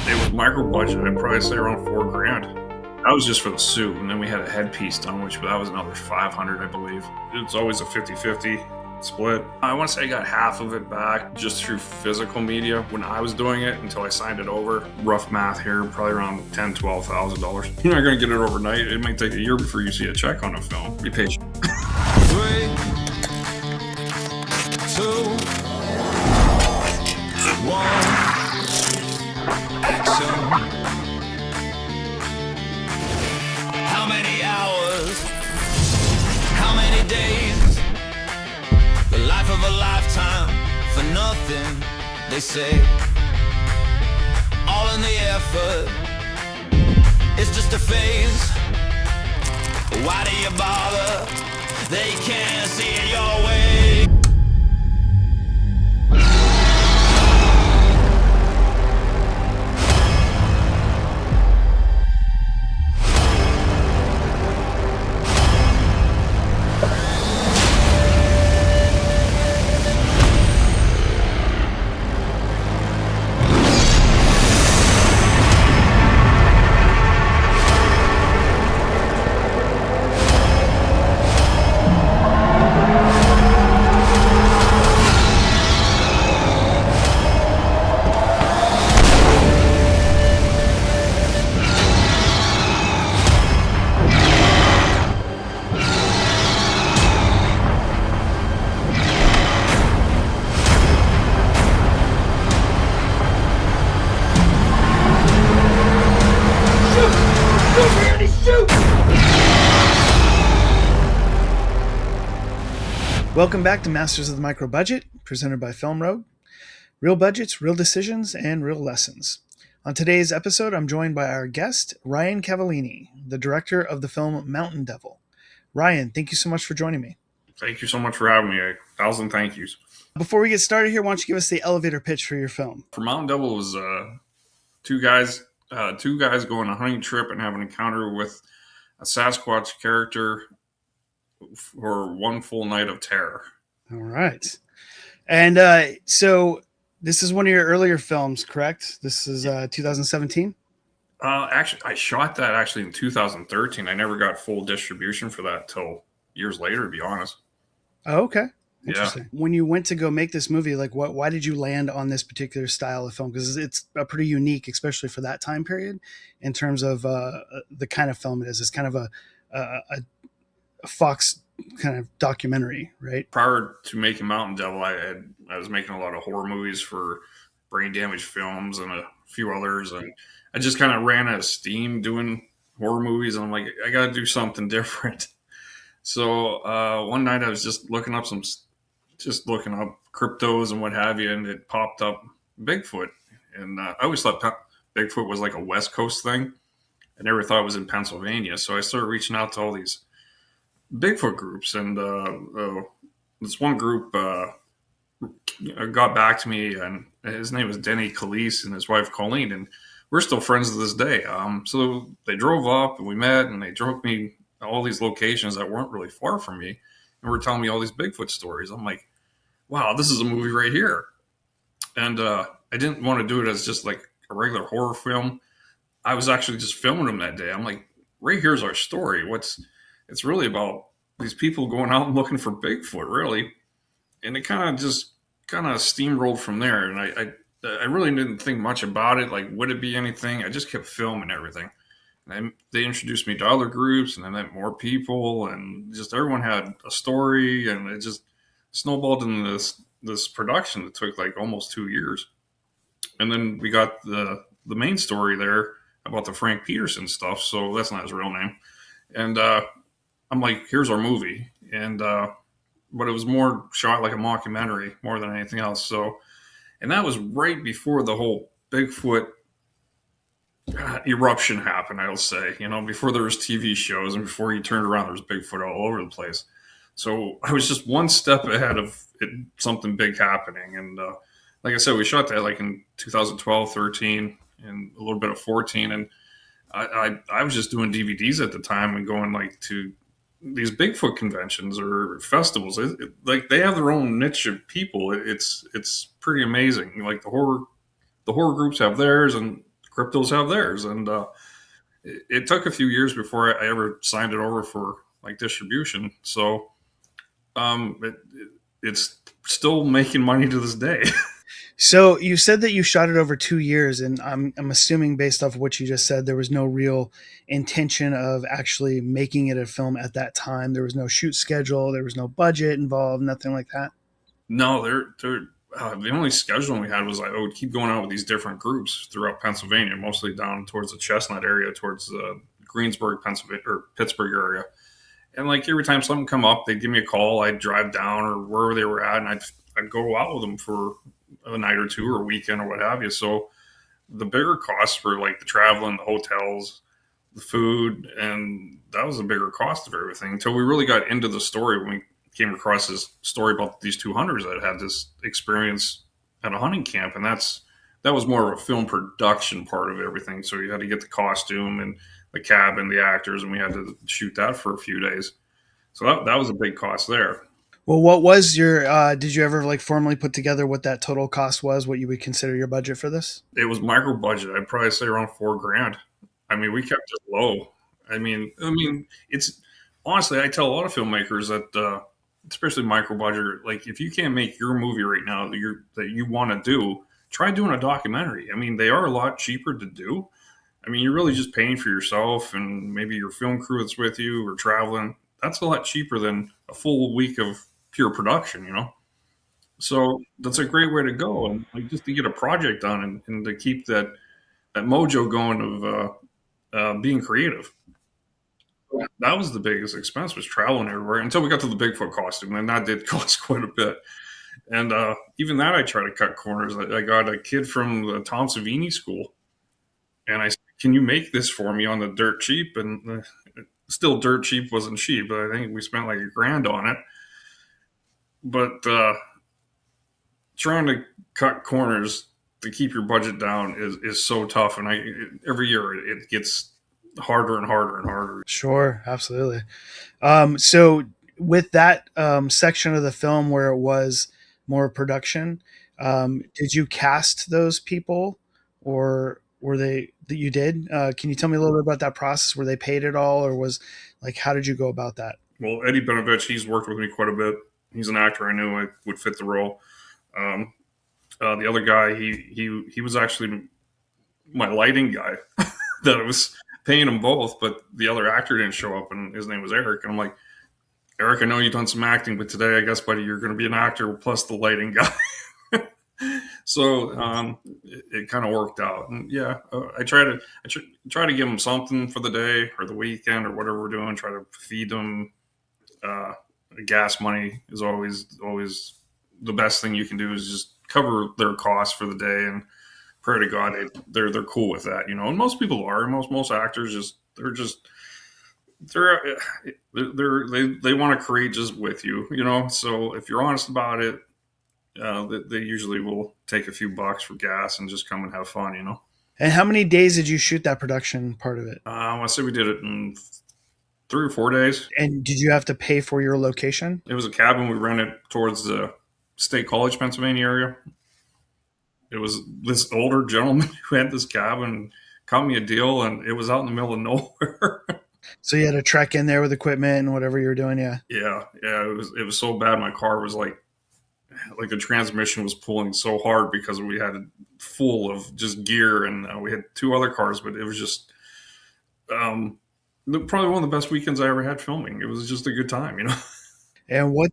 It was micro budget. I'd probably say around $4,000. That was just for the suit, and then we had a headpiece done, which that was another $500, I believe. It's always a 50-50 split. I want to say I got half of it back just through physical media when I was doing it until I signed it over. Rough math here, probably around $10,000, $12,000. You're not going to get it overnight. It might take a year before you see a check on a film. Be patient. 3, 2, 1, action. How many hours? How many days? The life of a lifetime for nothing, they say. All in the effort, it's just a phase. Why do you bother? They can't see it your way. Welcome back to Masters of the Micro Budget, presented by FilmHub. Real budgets, real decisions, and real lessons. On today's episode, I'm joined by our guest, Ryan Cavalline, the director of the film Mountain Devil. Ryan, thank you so much for joining me. Thank you so much for having me. 1,000 thank yous. Before we get started here, why don't you give us the elevator pitch for your film? For Mountain Devil was two guys going on a hunting trip and have an encounter with a Sasquatch character for one full night of terror. All right. And so this is one of your earlier films, correct? This is 2017? Actually, I shot that in 2013. I never got full distribution for that till years later, to be honest. Oh, okay. Interesting. Yeah. When you went to go make this movie, like why did you land on this particular style of film? Because it's pretty unique, especially for that time period, in terms of the kind of film it is. It's kind of a Fox kind of documentary, right? Prior to making Mountain Devil, I was making a lot of horror movies for Brain Damage Films and a few others, and I just kind of ran out of steam doing horror movies, and I'm like, I got to do something different. So one night I was just looking up cryptos and what have you, and it popped up Bigfoot, and I always thought Bigfoot was like a West Coast thing. I never thought it was in Pennsylvania, so I started reaching out to all these Bigfoot groups, and this one group got back to me, and his name was Denny Calise and his wife Colleen, and we're still friends to this day. So they drove up and we met, and they drove me all these locations that weren't really far from me, and were telling me all these Bigfoot stories. I'm like, wow, this is a movie right here. And I didn't want to do it as just like a regular horror film. I was actually just filming them that day. I'm like, right here's our story. It's really about these people going out and looking for Bigfoot, really. And it kind of steamrolled from there. And I really didn't think much about it. Like, would it be anything? I just kept filming everything. And they introduced me to other groups, and I met more people, and just everyone had a story, and it just snowballed into this production that took like almost 2 years. And then we got the main story there about the Frank Peterson stuff. So that's not his real name. And I'm like, here's our movie. And but it was more shot like a mockumentary more than anything else. So, and that was right before the whole Bigfoot eruption happened, I'll say, before there was TV shows and before you turned around, there was Bigfoot all over the place. So I was just one step ahead of something big happening. And like I said, we shot that like in 2012, 13, and a little bit of 14. And I was just doing DVDs at the time and going like to these Bigfoot conventions or festivals. Like they have their own niche of people. It's pretty amazing. Like the horror groups have theirs, and cryptos have theirs. And it took a few years before I ever signed it over for like distribution. So it's still making money to this day. So you said that you shot it over 2 years, and I'm assuming based off of what you just said, there was no real intention of actually making it a film at that time. There was no shoot schedule, there was no budget involved, nothing like that. No, the only scheduling we had was I would keep going out with these different groups throughout Pennsylvania, mostly down towards the Chestnut area, towards the Greensburg, Pennsylvania, or Pittsburgh area. And like every time something come up, they'd give me a call. I'd drive down or wherever they were at, and I'd go out with them for a night or two or a weekend or what have you. So the bigger costs were like the traveling, the hotels, the food, and that was the bigger cost of everything until we really got into the story when we came across this story about these two hunters that had this experience at a hunting camp. And that was more of a film production part of everything. So you had to get the costume and the cabin, the actors, and we had to shoot that for a few days. So that was a big cost there. Well, what was your? Did you ever like formally put together what that total cost was? What you would consider your budget for this? It was micro budget. I'd probably say around $4,000. I mean, we kept it low. I mean, it's honestly, I tell a lot of filmmakers that, especially micro budget, like if you can't make your movie right now that you want to do, try doing a documentary. I mean, they are a lot cheaper to do. I mean, you're really just paying for yourself and maybe your film crew that's with you or traveling. That's a lot cheaper than a full week of pure production, you know? So that's a great way to go. And like just to get a project done and to keep that mojo going of being creative. That was the biggest expense, was traveling everywhere until we got to the Bigfoot costume. And that did cost quite a bit. And even that, I try to cut corners. I got a kid from the Tom Savini school, and I said, "Can you make this for me on the dirt cheap?" And still, dirt cheap wasn't cheap, but I think we spent like $1,000 on it. But trying to cut corners to keep your budget down is so tough, and every year it gets harder and harder and harder. Sure, absolutely. So with that section of the film where it was more production, did you cast those people, or were they that you did? Can you tell me a little bit about that process? Were they paid at all, or was like how did you go about that? Well, Eddie Benovich, he's worked with me quite a bit. He's an actor I knew I would fit the role. The other guy, he was actually my lighting guy that I was paying them both, but the other actor didn't show up, and his name was Eric. And I'm like, Eric, I know you've done some acting, but today, I guess, buddy, you're going to be an actor plus the lighting guy. So it kind of worked out. And yeah, I try to give them something for the day or the weekend or whatever we're doing. Try to feed them. Gas money is always the best thing you can do, is just cover their costs for the day and pray to God they're cool with that, you know. And most people are. Most actors they want to create just with you, you know. So if you're honest about it, they usually will take a few bucks for gas and just come and have fun, you know. And how many days did you shoot that production part of it? I say we did it in 3 or 4 days. And did you have to pay for your location? It was a cabin we rented towards the State College, Pennsylvania area. It was this older gentleman who had this cabin, cut me a deal, and it was out in the middle of nowhere. So you had to trek in there with equipment and whatever you were doing, yeah. Yeah. It was so bad. My car was like the transmission was pulling so hard because we had it full of just gear, and we had 2 other cars, but it was just probably one of the best weekends I ever had filming. It was just a good time, you know. And what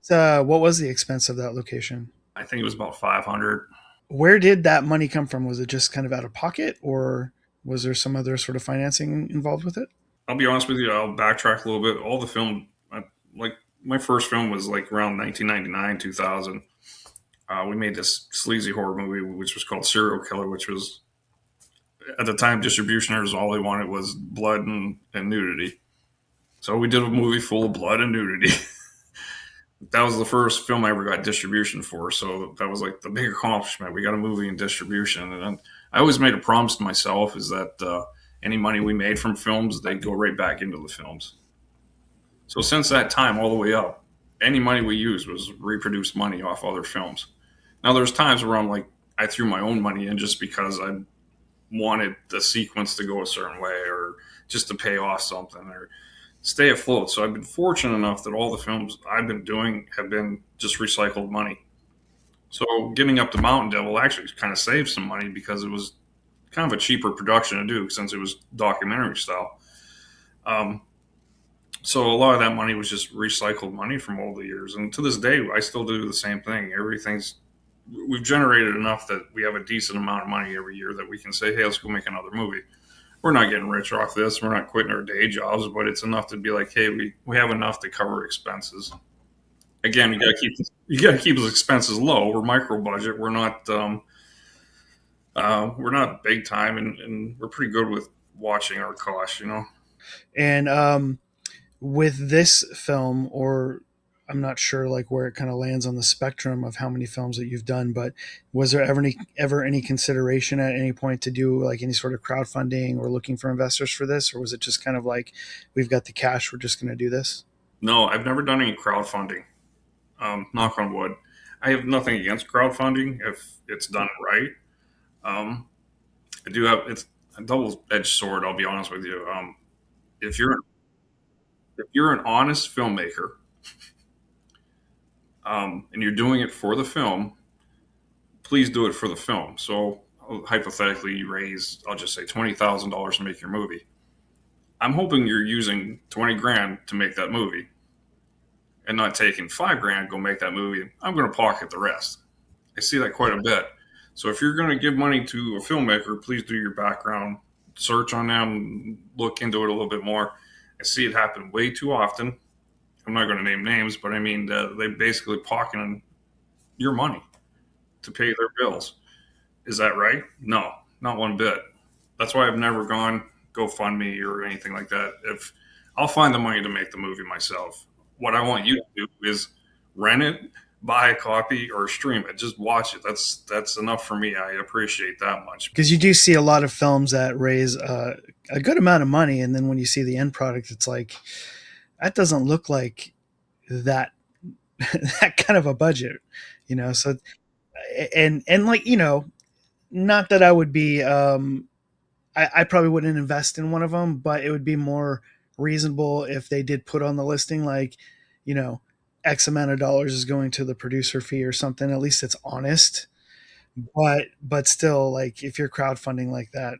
was the expense of that location? I think it was about $500. Where did that money come from? Was it just kind of out of pocket, or was there some other sort of financing involved with it? I'll be honest with you. I'll backtrack a little bit. All the film, like my first film was like around 1999, 2000. We made this sleazy horror movie, which was called Serial Killer, which was, at the time, distributioners, all they wanted was blood and nudity. So we did a movie full of blood and nudity. That was the first film I ever got distribution for. So that was like the big accomplishment. We got a movie in distribution. And I always made a promise to myself is that any money we made from films, they'd go right back into the films. So since that time all the way up, any money we used was reproduced money off other films. Now there's times where I threw my own money in just because I wanted the sequence to go a certain way, or just to pay off something, or stay afloat. So I've been fortunate enough that all the films I've been doing have been just recycled money. So getting up to Mountain Devil actually kind of saved some money because it was kind of a cheaper production to do since it was documentary style. So a lot of that money was just recycled money from all the years. And to this day, I still do the same thing. We've generated enough that we have a decent amount of money every year that we can say, hey, let's go make another movie. We're not getting rich off this. We're not quitting our day jobs, but it's enough to be like, hey, we have enough to cover expenses. Again, you got to keep those expenses low. We're micro budget. We're not big time, and we're pretty good with watching our costs, And with this film, or I'm not sure like where it kind of lands on the spectrum of how many films that you've done, but was there ever any consideration at any point to do like any sort of crowdfunding or looking for investors for this, or was it just kind of like, we've got the cash, we're just going to do this? No, I've never done any crowdfunding. Knock on wood. I have nothing against crowdfunding if it's done right. I do have it's a double-edged sword. I'll be honest with you. If you're an honest filmmaker, and you're doing it for the film, please do it for the film. So hypothetically, you raise, I'll just say $20,000 to make your movie. I'm hoping you're using 20 grand to make that movie, and not taking $5,000 to go make that movie. I'm going to pocket the rest. I see that quite a bit. So if you're going to give money to a filmmaker, please do your background search on them, look into it a little bit more. I see it happen way too often. I'm not going to name names, but I mean, they basically pocketing your money to pay their bills. Is that right? No, not one bit. That's why I've never gone GoFundMe or anything like that. If I'll find the money to make the movie myself. What I want you to do is rent it, buy a copy, or stream it. Just watch it. That's enough for me. I appreciate that much. Because you do see a lot of films that raise a good amount of money, and then when you see the end product, it's like, that doesn't look like that that kind of a budget, So, and like, not that I would be, I probably wouldn't invest in one of them, but it would be more reasonable if they did put on the listing, like, X amount of dollars is going to the producer fee or something. At least it's honest. But still, like, if you're crowdfunding like that,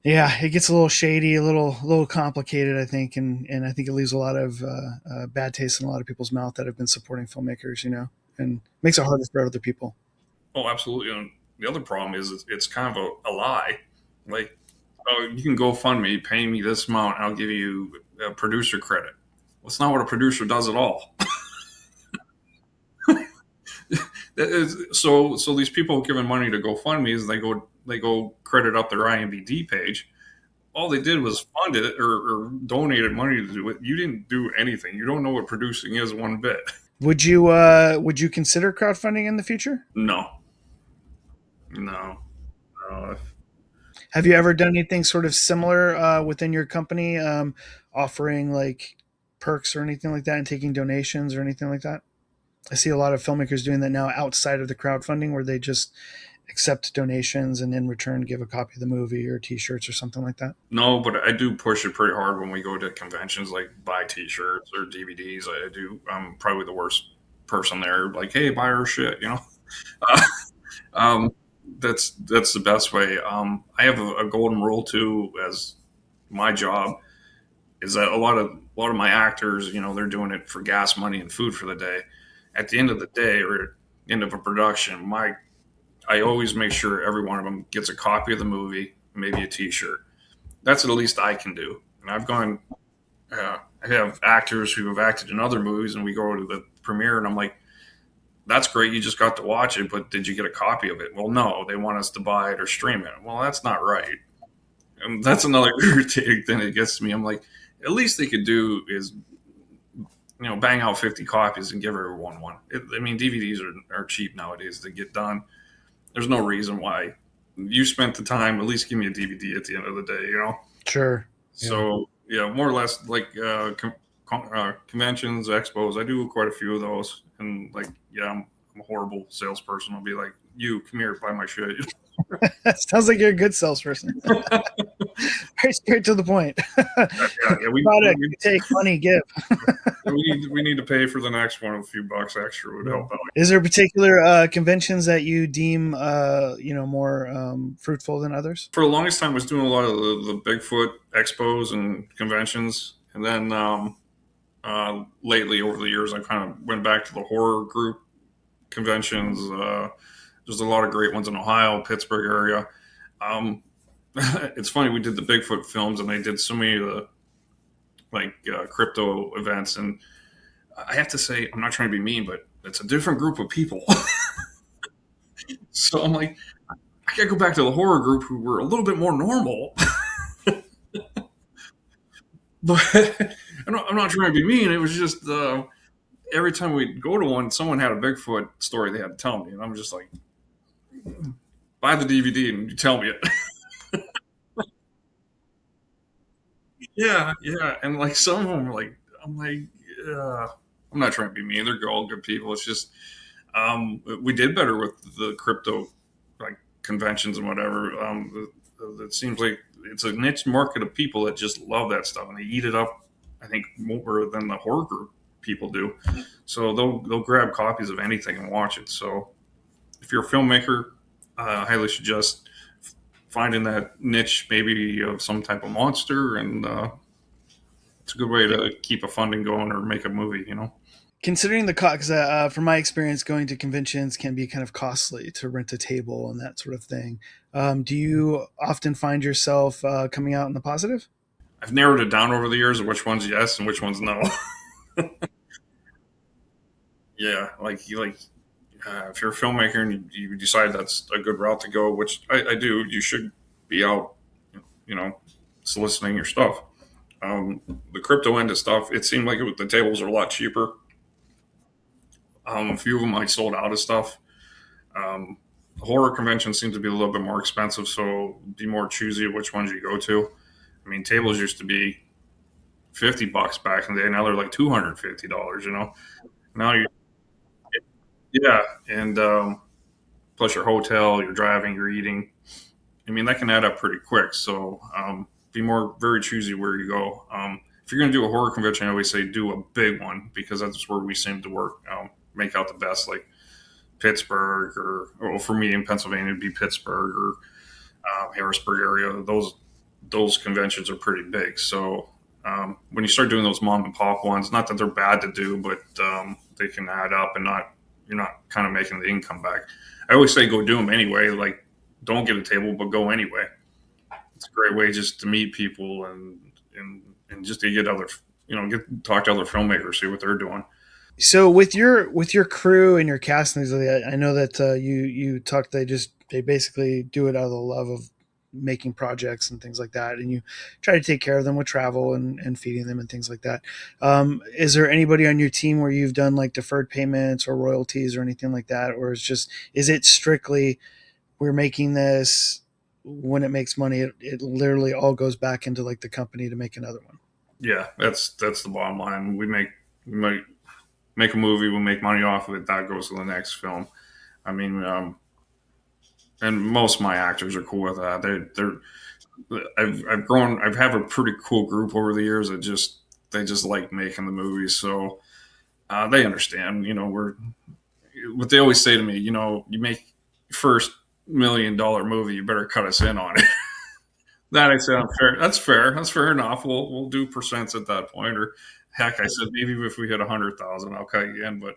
yeah, it gets a little shady, a little complicated, I think, and I think it leaves a lot of bad taste in a lot of people's mouth that have been supporting filmmakers, and makes it harder for other people. Oh, absolutely. And the other problem is it's kind of a lie. Like, oh, you can GoFundMe, pay me this amount, and I'll give you a producer credit. Well, it's not what a producer does at all. So these people giving money to GoFundMe is they go credit up their IMDb page. All they did was fund it or donated money to do it. You didn't do anything. You don't know what producing is one bit. Would you consider crowdfunding in the future? No. Have you ever done anything sort of similar within your company, offering like perks or anything like that, and taking donations or anything like that? I see a lot of filmmakers doing that now outside of the crowdfunding, where they just accept donations and in return give a copy of the movie or T-shirts or something like that. No, but I do push it pretty hard when we go to conventions, like buy T-shirts or DVDs. I'm probably the worst person there. Like, hey, buy our shit, That's the best way. I have a golden rule too, as my job is that a lot of my actors, they're doing it for gas money and food for the day. At the end of the day, or end of a production, I always make sure every one of them gets a copy of the movie, maybe a T-shirt. That's the least I can do. And I have actors who have acted in other movies, and we go to the premiere, and I'm like, that's great, you just got to watch it, but did you get a copy of it? Well, no, they want us to buy it or stream it. Well, that's not right. And that's another irritating thing that gets to me. I'm like, at least they could do is, bang out 50 copies and give everyone one. DVDs are cheap nowadays to get done. There's no reason why you spent the time. At least give me a DVD at the end of the day, Sure. So, more or less like conventions, expos. I do quite a few of those. And I'm a horrible salesperson. I'll be like, you come here, buy my shit. Sounds like you're a good salesperson. Very straight to the point. Yeah, Product, take money, give. we need to pay for the next one. A few bucks extra would help out. Is there particular conventions that you deem more fruitful than others? For the longest time, I was doing a lot of the Bigfoot expos and conventions, and then lately, over the years, I kind of went back to the horror group conventions. There's a lot of great ones in Ohio, Pittsburgh area. It's funny, we did the Bigfoot films, and they did so many of the crypto events, and I have to say, I'm not trying to be mean, but it's a different group of people. So I'm like, I gotta go back to the horror group who were a little bit more normal. But I'm not trying to be mean. It was just every time we'd go to one, someone had a Bigfoot story they had to tell me, and I'm just like, buy the DVD and you tell me it. Yeah, and like some of them are like, I'm like, I'm not trying to be mean. They're all good people. It's just we did better with the crypto like conventions and whatever. It seems like it's a niche market of people that just love that stuff and they eat it up. I think more than the horror group people do. So they'll grab copies of anything and watch it. So if you're a filmmaker, I highly suggest finding that niche, maybe of some type of monster, and it's a good way to keep a funding going or make a movie. Considering the cost, because from my experience, going to conventions can be kind of costly to rent a table and that sort of thing. Do you often find yourself coming out in the positive? I've narrowed it down over the years of which ones yes and which ones no. Yeah, if you're a filmmaker and you decide that's a good route to go, which I do, you should be out, soliciting your stuff. The crypto end of stuff, it seemed like the tables are a lot cheaper. A few of them I sold out of stuff. The horror convention seems to be a little bit more expensive, so be more choosy of which ones you go to. I mean, tables used to be $50 back in the day. Now they're like $250. Now yeah, and plus your hotel, your driving, your eating. I mean, that can add up pretty quick. So be very choosy where you go. If you're going to do a horror convention, I always say do a big one because that's where we seem to work. Make out the best, like Pittsburgh or for me in Pennsylvania, it'd be Pittsburgh or Harrisburg area. Those conventions are pretty big. So when you start doing those mom and pop ones, not that they're bad to do, but they can add up and you're not kind of making the income back. I always say go do them anyway. Like don't get a table, but go anyway. It's a great way just to meet people and just to get talk to other filmmakers, see what they're doing. So with your crew and your cast and things like that, I know that you talked. They basically do it out of the love of making projects and things like that, and you try to take care of them with travel and feeding them and things like that. Is there anybody on your team where you've done like deferred payments or royalties or anything like that, or is it strictly we're making this when it makes money? It literally all goes back into like the company to make another one. Yeah, that's the bottom line. We might make a movie, we'll make money off of it. That goes to the next film. I mean, and most of my actors are cool with that. I've grown. I've had a pretty cool group over the years that they just like making the movies, so they understand. We're what they always say to me. You make your first $1 million movie, you better cut us in on it. That I said, fair. That's fair. That's fair enough. We'll do percents at that point, or heck, I said maybe if we hit 100,000, I'll cut you in. But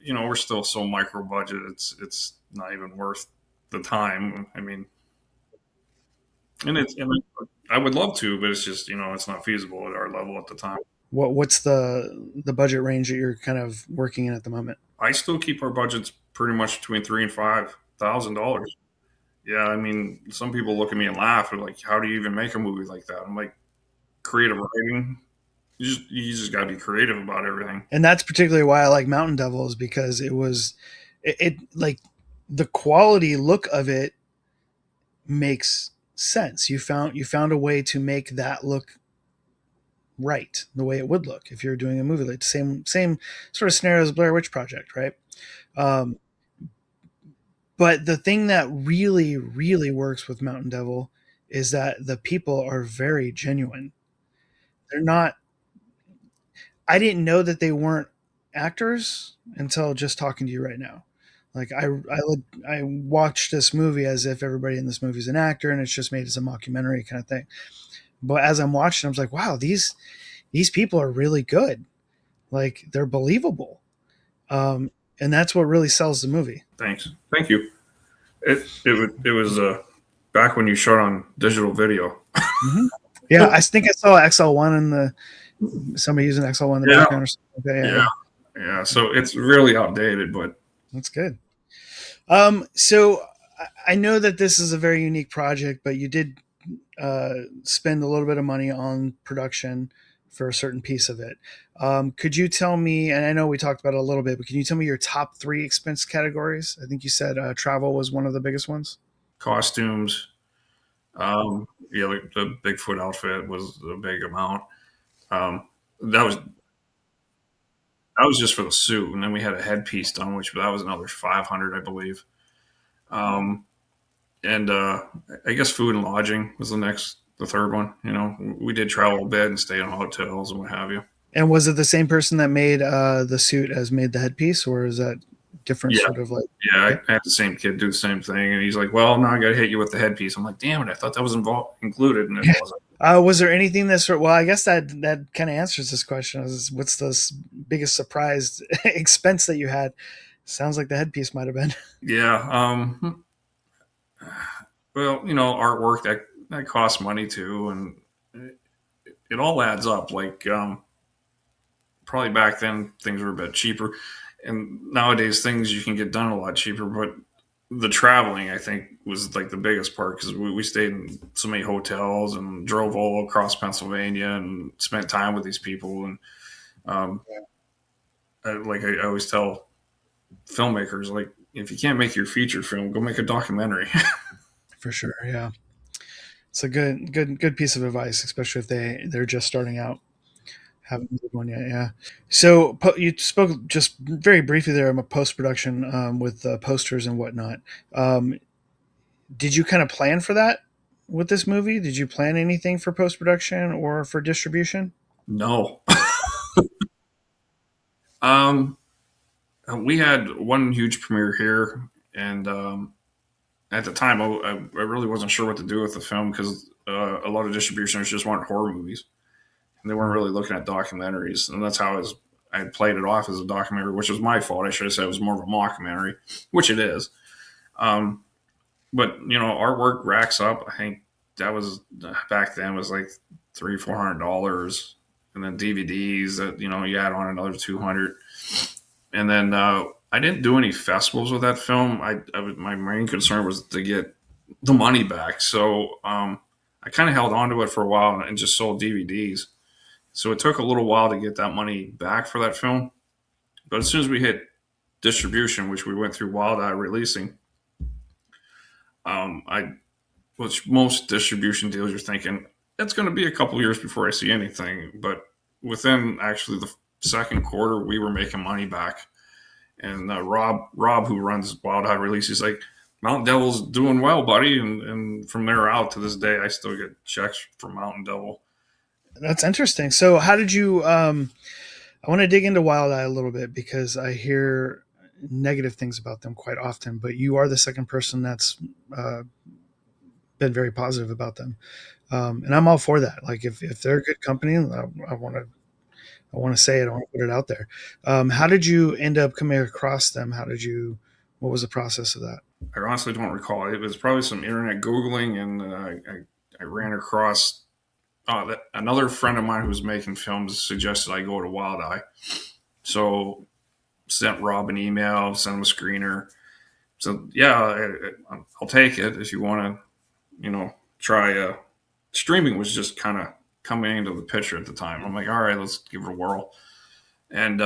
we're still so micro budget. It's not even worth the time. I mean, and I would love to, but it's just it's not feasible at our level at the time. What's the budget range that you're kind of working in at the moment? I still keep our budgets pretty much between $3,000 and $5,000. Yeah, I mean, some people look at me and laugh. They're like, "How do you even make a movie like that?" I'm like, creative writing. You just got to be creative about everything. And that's particularly why I like Mountain Devils, because it like the quality look of it makes sense. You found a way to make that look right, the way it would look if you're doing a movie like same sort of scenario as Blair Witch Project, right? But the thing that really, really works with Mountain Devil is that the people are very genuine. They're not. I didn't know that they weren't actors until just talking to you right now. Like I watched this movie as if everybody in this movie is an actor, and it's just made as a mockumentary kind of thing. But as I'm watching, I was like, wow, these people are really good. Like they're believable, and that's what really sells the movie. Thanks. Thank you. It was back when you shot on digital video. Mm-hmm. Yeah, I think I saw XL1 in the somebody using XL1 in the Yeah. background or something. Okay, Yeah. Yeah. So it's really outdated, but that's good. So I know that this is a very unique project, but you did spend a little bit of money on production for a certain piece of it. Could you tell me, and I know we talked about it a little bit, but can you tell me your top 3 expense categories? I think you said travel was one of the biggest ones. costumes, yeah, like the Bigfoot outfit was a big amount. Um, that was just for the suit, and then we had a headpiece done, which that was another 500, I believe. Um, and I guess food and lodging was the third one. You know, we did travel a bit and stay in hotels and what have you. And was it the same person that made the suit as made the headpiece, or is that different Yeah, sort of like? yeah. Okay. I had the same kid do the same thing, and he's like, "Well, now I got to hit you with the headpiece." I'm like, "Damn it! I thought that was included, and it wasn't." Was there anything that sort? Well, I guess that kind of answers this question. Is what's the biggest surprise expense that you had? Sounds like the headpiece might have been. Yeah. Well, you know, artwork that costs money too, and it all adds up. Like probably back then things were a bit cheaper, and nowadays things you can get done a lot cheaper. But the traveling, I think, was like the biggest part because we stayed in so many hotels and drove all across Pennsylvania and spent time with these people. And um, I always tell filmmakers, like, if you can't make your feature film, go make a documentary. For sure, yeah. It's a good piece of advice, especially if they're just starting out. Haven't made one yet, yeah. So you spoke just very briefly there about post production with posters and whatnot. Um, did you kind of plan for that with this movie? Did you plan anything for post production or for distribution? No. um, we had one huge premiere here, and at the time, I really wasn't sure what to do with the film because a lot of distributioners just wanted horror movies, and they weren't really looking at documentaries. And that's how I played it off as a documentary, which was my fault. I should have said it was more of a mockumentary, which it is. Um, but you know, artwork racks up. I think that was back then was like $300-400, and then DVDs that you add on another 200, and then I didn't do any festivals with that film. My main concern was to get the money back, so I kind of held on to it for a while and just sold DVDs. So it took a little while to get that money back for that film, but as soon as we hit distribution, which we went through Wild Eye releasing, I which most distribution deals you're thinking it's going to be a couple years before I see anything, but within actually the second quarter, we were making money back. And Rob, who runs Wild Eye Release, he's like, Mountain Devil's doing well, buddy. And from there out to this day, I still get checks from Mountain Devil. That's interesting. So how did you? I want to dig into Wild Eye a little bit because I hear negative things about them quite often. But you are the second person that's been very positive about them, and I'm all for that. Like if they're a good company, I want to say it. I want to put it out there. How did you end up coming across them? What was the process of that? I honestly don't recall. It was probably some internet Googling, and I ran across another friend of mine who was making films suggested I go to Wild Eye. So sent Rob an email, sent him a screener. So yeah, I'll take it if you want to, try. Streaming was just kind of coming into the picture at the time. I'm like, all right, let's give it a whirl. And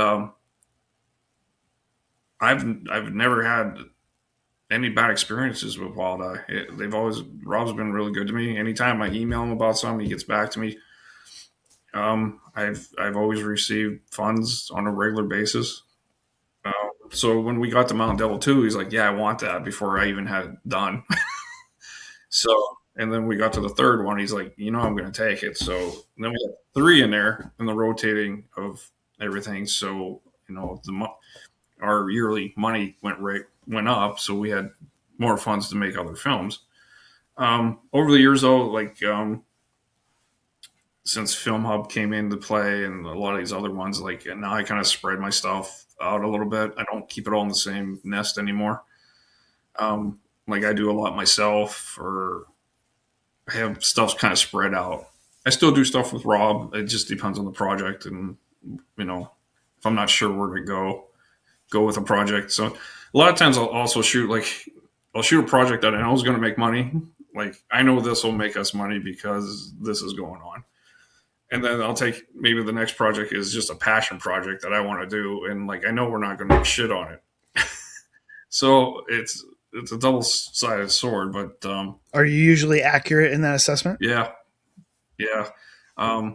I've never had any bad experiences with Wild Eye. Rob's been really good to me. Anytime I email him about something, he gets back to me. I've always received funds on a regular basis. So when we got to Mountain Devil 2, he's like, yeah, I want that before I even had it done. So, and then we got to the third one. He's like, I'm going to take it. So then we got three in there in the rotating of everything. So, our yearly money went up. So we had more funds to make other films. Over the years, though, since FilmHub came into play and a lot of these other ones, and now I kind of spread my stuff out a little bit. I don't keep it all in the same nest anymore. I do a lot myself, or I have stuff kind of spread out. I still do stuff with Rob. It just depends on the project, and if I'm not sure where to go with a project. So a lot of times I'll also I'll shoot a project that I know is going to make money. Like I know this will make us money because this is going on. And then I'll take maybe the next project is just a passion project that I want to do, and I know we're not going to make shit on it. So it's a double-sided sword. But are you usually accurate in that assessment? Yeah. I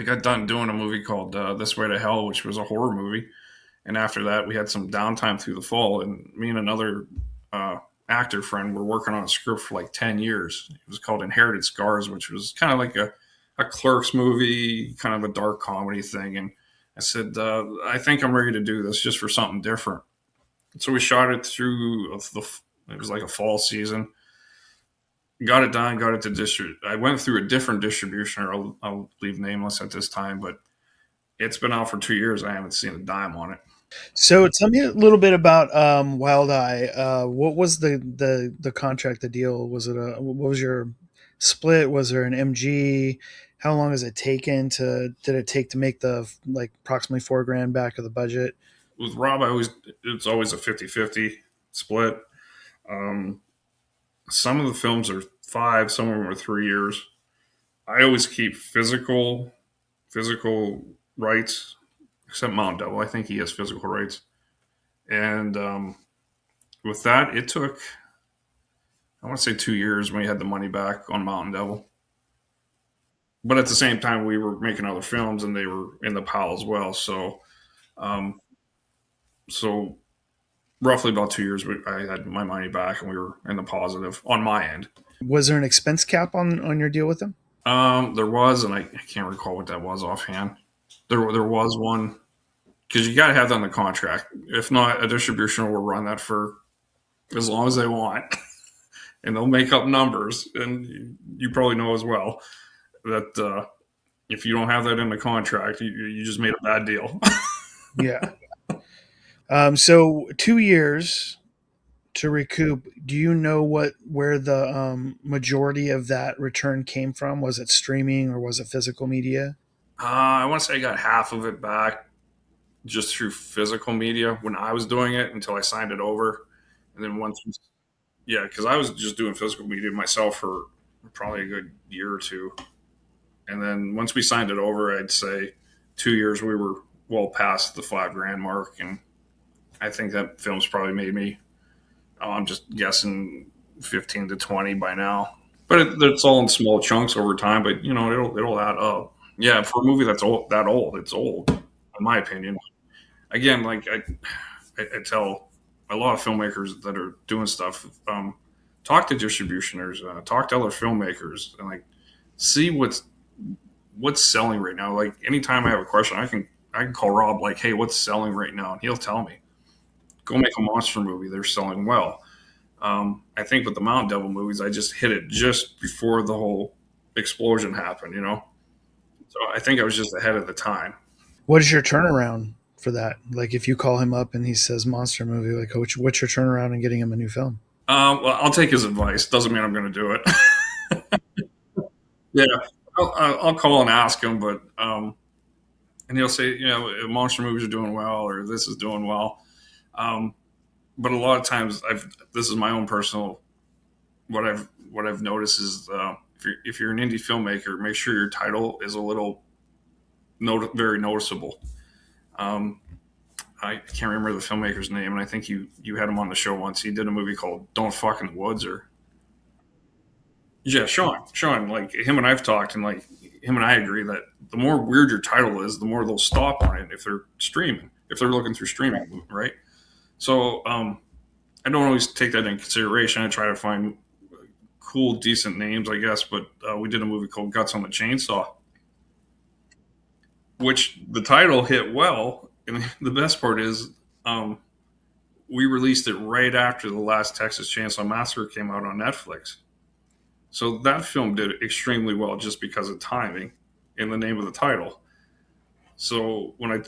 got done doing a movie called This Way to Hell, which was a horror movie, and after that we had some downtime through the fall, and me and another actor friend were working on a script for 10 years. It was called Inherited Scars, which was kind of like a Clerks movie, kind of a dark comedy thing. And I said, I think I'm ready to do this just for something different. So we shot it through it was like a fall season. Got it done, got it to distribute. I went through a different distribution, I'll leave nameless at this time, but it's been out for 2 years. I haven't seen a dime on it. So tell me a little bit about Wild Eye. What was the contract, the deal? Was it what was your split? Was there an MG? How long has it taken did it take to make the approximately $4,000 back of the budget? With Rob, it's always a 50-50 split. Some of the films are 5, some of them are 3 years. I always keep physical rights, except Mountain Devil. I think he has physical rights. And with that, it took, I want to say 2 years when we had the money back on Mountain Devil. But at the same time, we were making other films, and they were in the pile as well. So, roughly about 2 years, I had my money back, and we were in the positive on my end. Was there an expense cap on your deal with them? There was, and I can't recall what that was offhand. There was one, because you got to have that in the contract. If not, a distribution will run that for as long as they want, and they'll make up numbers. And you probably know as well that if you don't have that in the contract, you just made a bad deal. Yeah. So 2 years to recoup. Do you know where the majority of that return came from? Was it streaming or was it physical media? I want to say I got half of it back just through physical media when I was doing it until I signed it over. And then because I was just doing physical media myself for probably a good year or two. And then once we signed it over, I'd say 2 years, we were well past the $5,000 mark. And I think that film's probably made me, I'm just guessing 15 to 20 by now. But it's all in small chunks over time, but it'll add up. Yeah, for a movie that's that old, it's old, in my opinion. Again, I tell a lot of filmmakers that are doing stuff, talk to distributioners, talk to other filmmakers, and see what's selling right now. Anytime I have a question, I can call Rob, hey, what's selling right now? And he'll tell me. Go make a monster movie. They're selling well. I think with the Mountain Devil movies, I just hit it just before the whole explosion happened, So I think I was just ahead of the time. What is your turnaround for that? If you call him up and he says monster movie, what's your turnaround in getting him a new film? Well, I'll take his advice. Doesn't mean I'm going to do it. Yeah, I'll call and ask him, but and he'll say, monster movies are doing well, or this is doing well. But a lot of times, this is my own personal. What I've noticed is if you're an indie filmmaker, make sure your title is a little very noticeable. I can't remember the filmmaker's name, and I think you had him on the show once. He did a movie called "Don't Fuck in the Woods," Sean. Him and I've talked, and him and I agree that the more weird your title is, the more they'll stop on it if they're streaming. if they're looking through streaming, right? So I don't always take that into consideration. I try to find cool, decent names, I guess. But we did a movie called Guts on the Chainsaw, which the title hit well. And the best part is we released it right after the last Texas Chainsaw Massacre came out on Netflix. So that film did extremely well just because of timing and the name of the title. So when I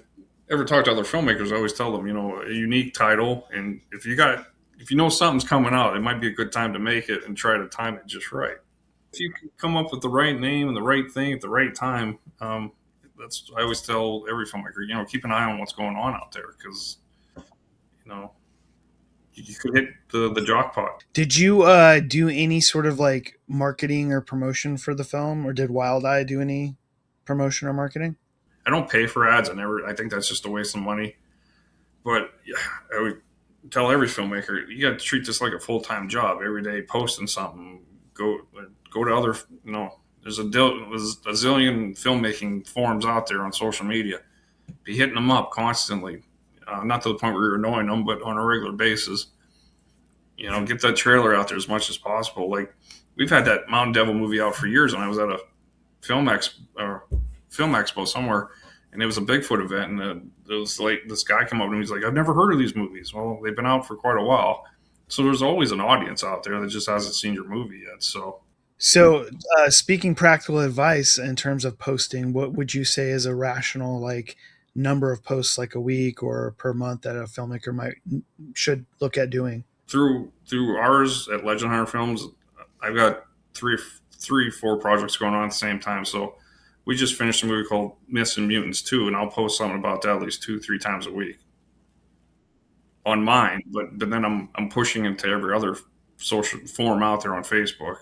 ever talk to other filmmakers, I always tell them, a unique title, and if you know something's coming out, it might be a good time to make it and try to time it just right. If you can come up with the right name and the right thing at the right time, that's I always tell every filmmaker, keep an eye on what's going on out there because you know you could hit the jackpot. Did you do any sort of like marketing or promotion for the film, or did Wild Eye do any promotion or marketing? I don't pay for ads. I think that's just a waste of money. But yeah, I would tell every filmmaker, you got to treat this like a full-time job. Every day posting something. Go to other, there's a zillion filmmaking forums out there on social media. Be hitting them up constantly. Not to the point where you're annoying them, but on a regular basis. Get that trailer out there as much as possible. Like, we've had that Mountain Devil movie out for years, and I was at a film expo somewhere, and it was a Bigfoot event, and there was like this guy came up and he's like, I've never heard of these movies. Well, they've been out for quite a while, so there's always an audience out there that just hasn't seen your movie yet. So speaking practical advice in terms of posting, what would you say is a rational like number of posts, like a week or per month, that a filmmaker should look at doing? Through ours at Legend Hunter Films, I've got three, 4 projects going on at the same time. So we just finished a movie called Myths and Mutants 2, and I'll post something about that at least 2-3 times a week on mine. But then I'm pushing into every other social forum out there on Facebook,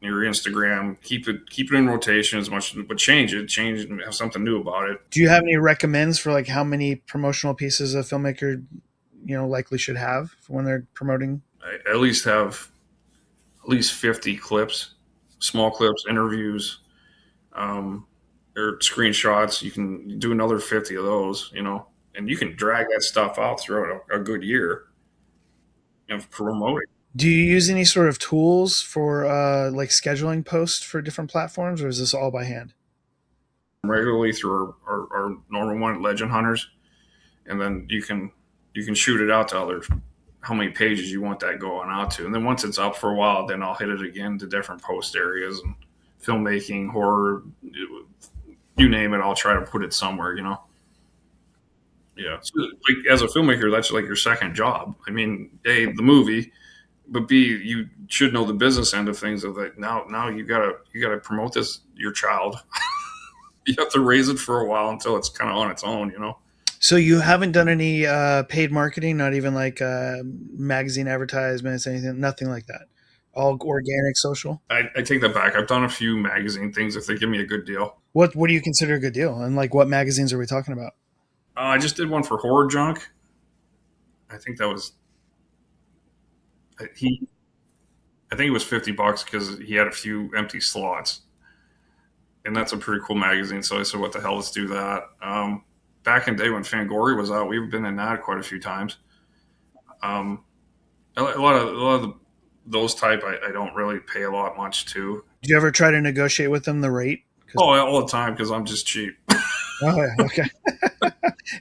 your Instagram. Keep it in rotation as much, but change it, and have something new about it. Do you have any recommends for like how many promotional pieces a filmmaker likely should have when they're promoting? I at least have 50 clips, small clips, interviews, or screenshots. You can do another 50 of those, and you can drag that stuff out throughout a good year of promoting. Do you use any sort of tools for like scheduling posts for different platforms, or is this all by hand? Regularly through our normal one, Legend Hunters, and then you can shoot it out to others, how many pages you want that going out to. And then once it's up for a while, then I'll hit it again to different post areas and filmmaking, horror, you name it. I'll try to put it somewhere, Yeah. So, like, as a filmmaker, that's like your second job. I mean, A, the movie, but B, you should know the business end of things. Of like, now you gotta promote this, your child. You have to raise it for a while until it's kind of on its own, So you haven't done any paid marketing, not even like magazine advertisements, anything, nothing like that. All organic, social. I take that back. I've done a few magazine things if they give me a good deal. What do you consider a good deal? And like, what magazines are we talking about? I just did one for Horror Junk. I think that was I think it was $50 because he had a few empty slots, and that's a pretty cool magazine. So I said, "What the hell? Let's do that." Back in the day when Fangoria was out, we've been in that quite a few times. A lot of those type, I don't really pay a lot much to. Do you ever try to negotiate with them the rate? Oh, all the time because I'm just cheap. Oh, yeah, okay.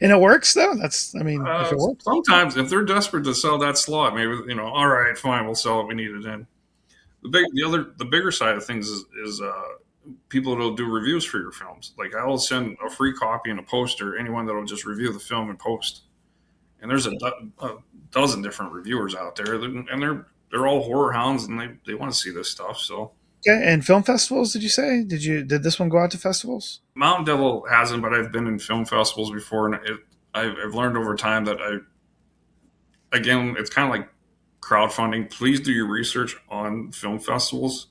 And it works though. If it works. Sometimes if they're desperate to sell that slot, maybe all right, fine, we'll sell it. We need it in. The bigger side of things is people that'll do reviews for your films. Like, I will send a free copy and a poster. Anyone that'll just review the film and post. And there's a dozen different reviewers out there, and they're all horror hounds, and they want to see this stuff. So. Okay, and film festivals, did you say? Did this one go out to festivals? Mountain Devil hasn't, but I've been in film festivals before, and I've learned over time that it's kind of like crowdfunding. Please do your research on film festivals.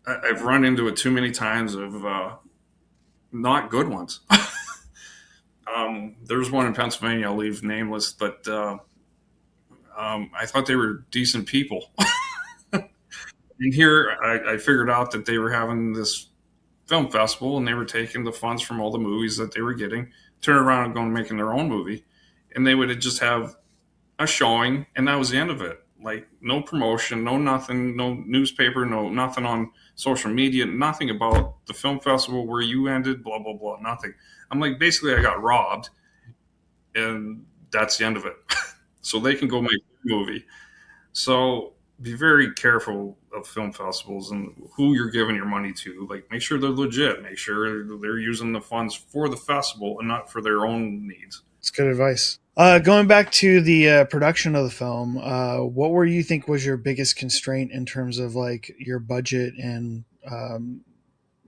I've run into it too many times of not good ones. There's one in Pennsylvania, I'll leave nameless, but I thought they were decent people. And here I figured out that they were having this film festival and they were taking the funds from all the movies that they were getting turn around and go and making their own movie, and they would just have a showing, and that was the end of it. Like no promotion, no nothing, no newspaper, no nothing on social media, nothing about the film festival where you ended, blah blah blah, nothing. I'm like, basically, I got robbed, and that's the end of it. So they can go make a movie. So be very careful of film festivals and who you're giving your money to. Like, make sure they're legit. Make sure they're using the funds for the festival and not for their own needs. It's good advice. Going back to the production of the film, what were you think was your biggest constraint in terms of like your budget and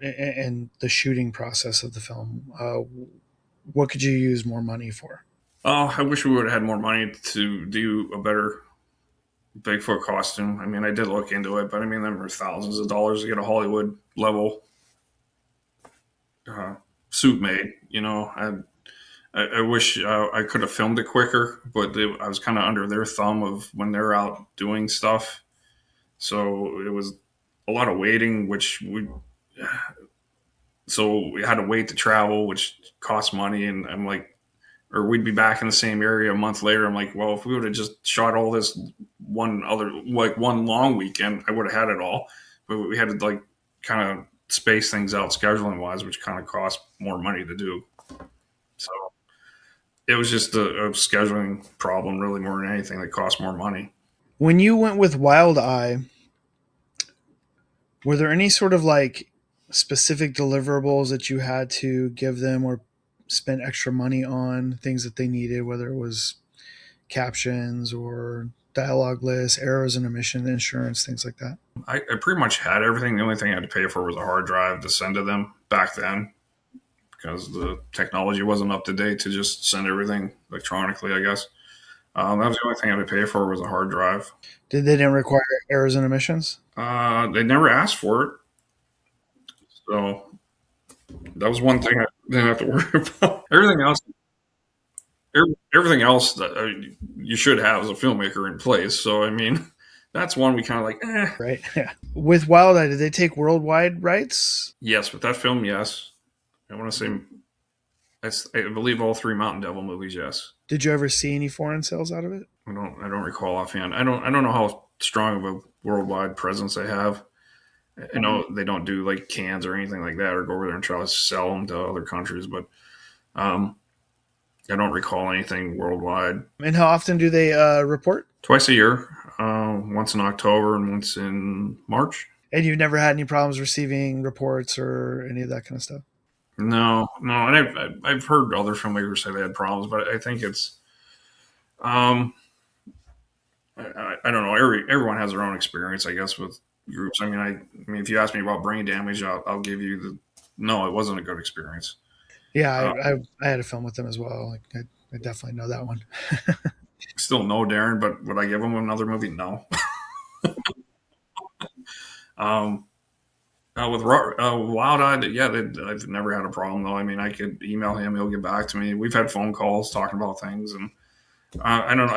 the shooting process of the film? What could you use more money for? Oh, I wish we would have had more money to do a better Bigfoot costume. I mean, I did look into it, but I mean, them were thousands of dollars to get a Hollywood level suit made. You know, I wish I could have filmed it quicker, but I was kind of under their thumb of when they're out doing stuff. So it was a lot of waiting, so we had to wait to travel, which cost money. And I'm like, or we'd be back in the same area a month later. I'm like, well, if we would have just shot all this one long weekend, I would have had it all. But we had to like kind of space things out scheduling wise, which kind of cost more money to do. So it was just a scheduling problem, really, more than anything that cost more money. When you went with Wild Eye, were there any sort of like specific deliverables that you had to give them or spend extra money on, things that they needed, whether it was captions or dialogue lists, errors and omission insurance, things like that? I pretty much had everything. The only thing I had to pay for was a hard drive to send to them back then, because the technology wasn't up to date to just send everything electronically, I guess. That was the only thing I had to pay for was a hard drive. They didn't require errors and omissions? They never asked for it. So that was one thing I didn't have to worry about. Everything else that you should have as a filmmaker in place. So, I mean, that's one we kind of like, Right. Yeah. With Wild Eye, did they take worldwide rights? Yes, with that film, yes. I want to say, I believe all 3 Mountain Devil movies, yes. Did you ever see any foreign sales out of it? I don't recall offhand. I don't know how strong of a worldwide presence they have. I know they don't do like cans or anything like that, or go over there and try to sell them to other countries, but I don't recall anything worldwide. And how often do they report? Twice a year, once in October and once in March. And you've never had any problems receiving reports or any of that kind of stuff? No, and I've heard other filmmakers say they had problems, but I think it's, I don't know. Everyone has their own experience, I guess, with groups. I mean, if you ask me about brain damage, I'll give you no, it wasn't a good experience. Yeah, I had a film with them as well. Like, I definitely know that one. Still no, Darren, but would I give them another movie? No. With Wild Eye, yeah, I've never had a problem though. I mean, I could email him; he'll get back to me. We've had phone calls talking about things, and I don't know.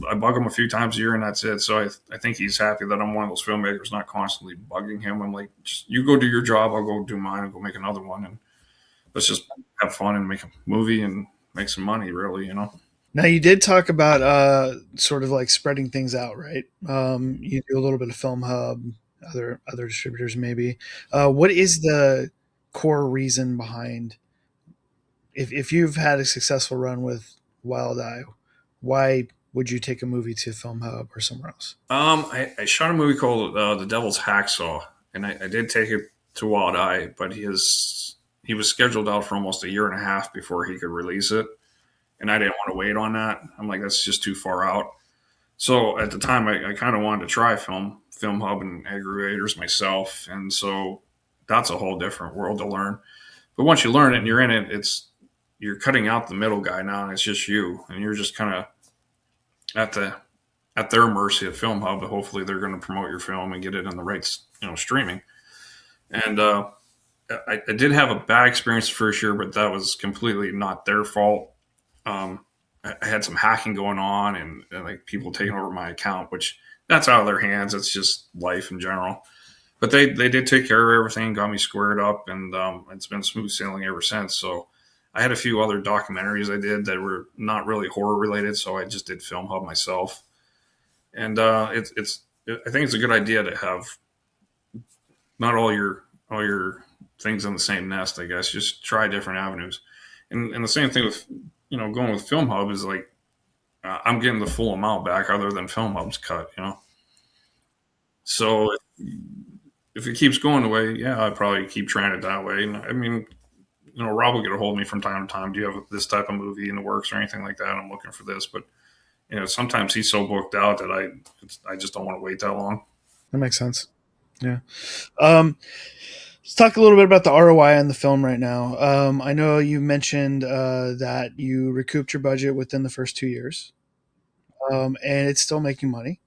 I bug him a few times a year, and that's it. So I think he's happy that I'm one of those filmmakers, not constantly bugging him. I'm like, just you go do your job, I'll go do mine, and go make another one, and let's just have fun and make a movie and make some money. Really, you know. Now, you did talk about sort of like spreading things out, right? You do a little bit of FilmHub, other distributors maybe. What is the core reason behind, if you've had a successful run with Wild Eye, why would you take a movie to FilmHub or somewhere else? I shot a movie called The Devil's Hacksaw, and I did take it to Wild Eye, but he was scheduled out for almost a year and a half before he could release it. And I didn't want to wait on that. I'm like, that's just too far out. So at the time, I kind of wanted to try FilmHub and aggregators myself. And so that's a whole different world to learn. But once you learn it and you're in it, you're cutting out the middle guy now, and it's just you. And you're just kind of at their mercy at FilmHub. But hopefully they're going to promote your film and get it in the right, streaming. And I did have a bad experience the first year, but that was completely not their fault. I had some hacking going on and like people taking over my account, which that's out of their hands. It's just life in general. But they did take care of everything, got me squared up, and it's been smooth sailing ever since. So I had a few other documentaries I did that were not really horror related, so I just did FilmHub myself. And I think it's a good idea to have not all your things in the same nest. I guess just try different avenues. And the same thing with going with FilmHub is like I'm getting the full amount back other than FilmHub's cut. So if it keeps going the way, yeah, I'd probably keep trying it that way. And I mean, Rob will get a hold of me from time to time. Do you have this type of movie in the works or anything like that? I'm looking for this, but sometimes he's so booked out that I just don't want to wait that long. That makes sense. Yeah. Let's talk a little bit about the ROI on the film right now. I know you mentioned that you recouped your budget within the first 2 years, and it's still making money.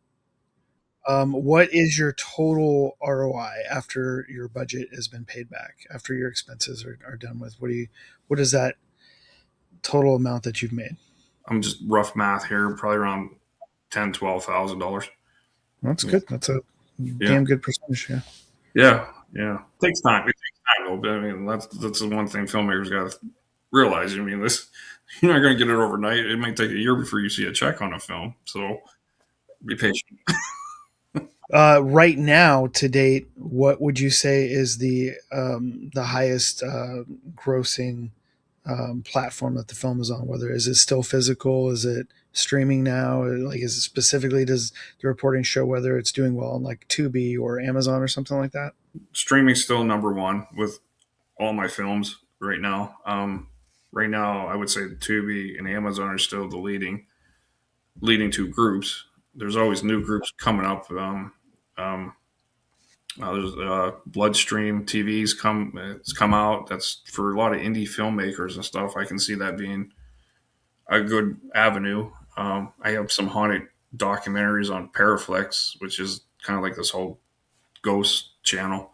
What is your total ROI after your budget has been paid back, after your expenses are done with? What is that total amount that you've made? I'm just rough math here, probably around $10,000-$12,000. That's good. That's a damn good percentage. Yeah. It takes time. It takes time, though. But I mean, that's the one thing filmmakers got to realize. I mean, you're not going to get it overnight. It might take a year before you see a check on a film. So be patient. Right now, to date, what would you say is the highest grossing platform that the film is on? Whether is it still physical? Is it streaming now? Like, is it specifically, does the reporting show whether it's doing well on like Tubi or Amazon or something like that? Streaming's still number one with all my films right now. Right now, I would say Tubi and Amazon are still the leading two groups. There's always new groups coming up. There's Bloodstream TV's come out. That's for a lot of indie filmmakers and stuff. I can see that being a good avenue. I have some haunted documentaries on Paraflex, which is kind of like this whole ghost channel.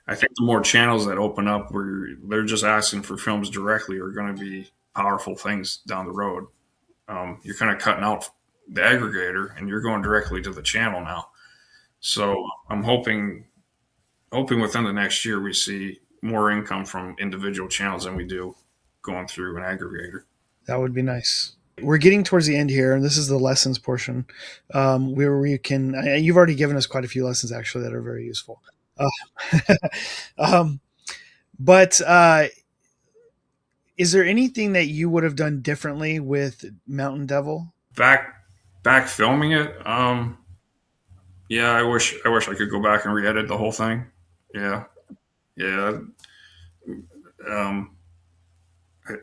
I think the more channels that open up where they're just asking for films directly are going to be powerful things down the road. You're kind of cutting out the aggregator and you're going directly to the channel now. So I'm hoping within the next year we see more income from individual channels than we do going through an aggregator. That would be nice. We're getting towards the end here, and this is the lessons portion, where we can. You've already given us quite a few lessons actually that are very useful. But is there anything that you would have done differently with Mountain Devil? Back filming it. Yeah, I wish I could go back and re-edit the whole thing. Yeah.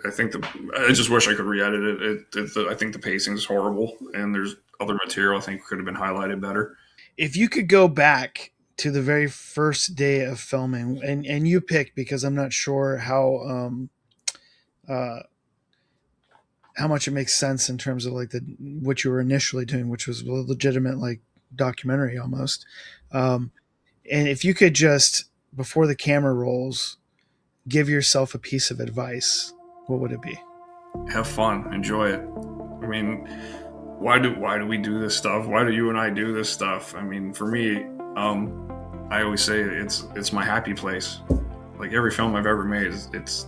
I think I just wish I could re-edit it. I think the pacing is horrible, and there's other material I think could have been highlighted better. If you could go back to the very first day of filming, and you pick, because I'm not sure how much it makes sense in terms of like what you were initially doing, which was a legitimate like documentary almost. And if you could just, before the camera rolls, give yourself a piece of advice, what would it be? Have fun, enjoy it. I mean, why do we do this stuff? Why do you and I do this stuff? I mean, for me, I always say it's my happy place. Like every film I've ever made, it's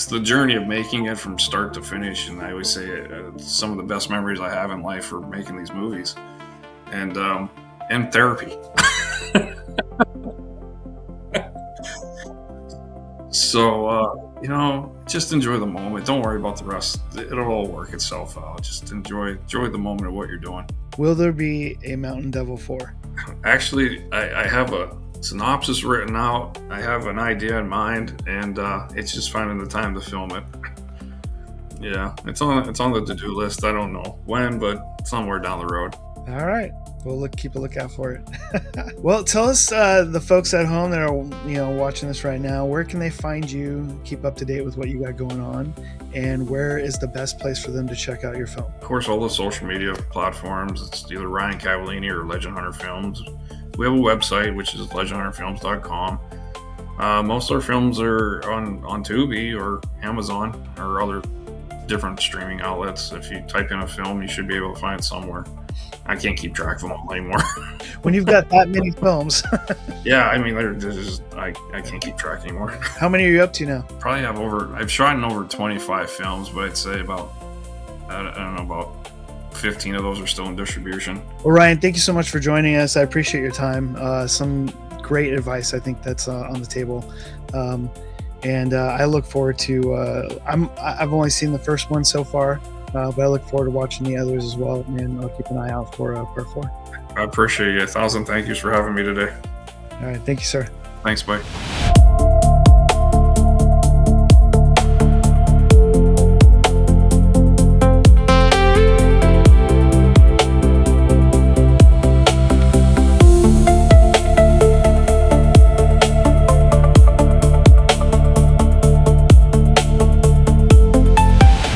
the journey of making it from start to finish. And I always say some of the best memories I have in life are making these movies, and therapy. So, just enjoy the moment. Don't worry about the rest. It'll all work itself out. Just enjoy the moment of what you're doing. Will there be a Mountain Devil 4? Actually, I have a synopsis written out. I have an idea in mind, and it's just finding the time to film it. Yeah, it's on the to-do list. I don't know when, but somewhere down the road. All right. We'll keep a lookout for it. Well, tell us, the folks at home that are watching this right now, where can they find you, keep up to date with what you got going on, and where is the best place for them to check out your film? Of course, all the social media platforms. It's either Ryan Cavalline or Legend Hunter Films. We have a website, which is legendhunterfilms.com. Most of our films are on Tubi or Amazon or other different streaming outlets. If you type in a film, you should be able to find it somewhere. I can't keep track of them all anymore. When you've got that many films, Yeah, I mean, they're just I can't keep track anymore. how many are you up to now? Probably I've shot in over 25 films, but I'd say about, I don't know, about 15 of those are still in distribution. Well, Ryan, thank you so much for joining us. I appreciate your time. Some great advice, I think, that's on the table. And I look forward to, I've only seen the first one so far, but I look forward to watching the others as well. And I'll keep an eye out for part 4. I appreciate you. 1,000 thank yous for having me today. All right. Thank you, sir. Thanks, bye.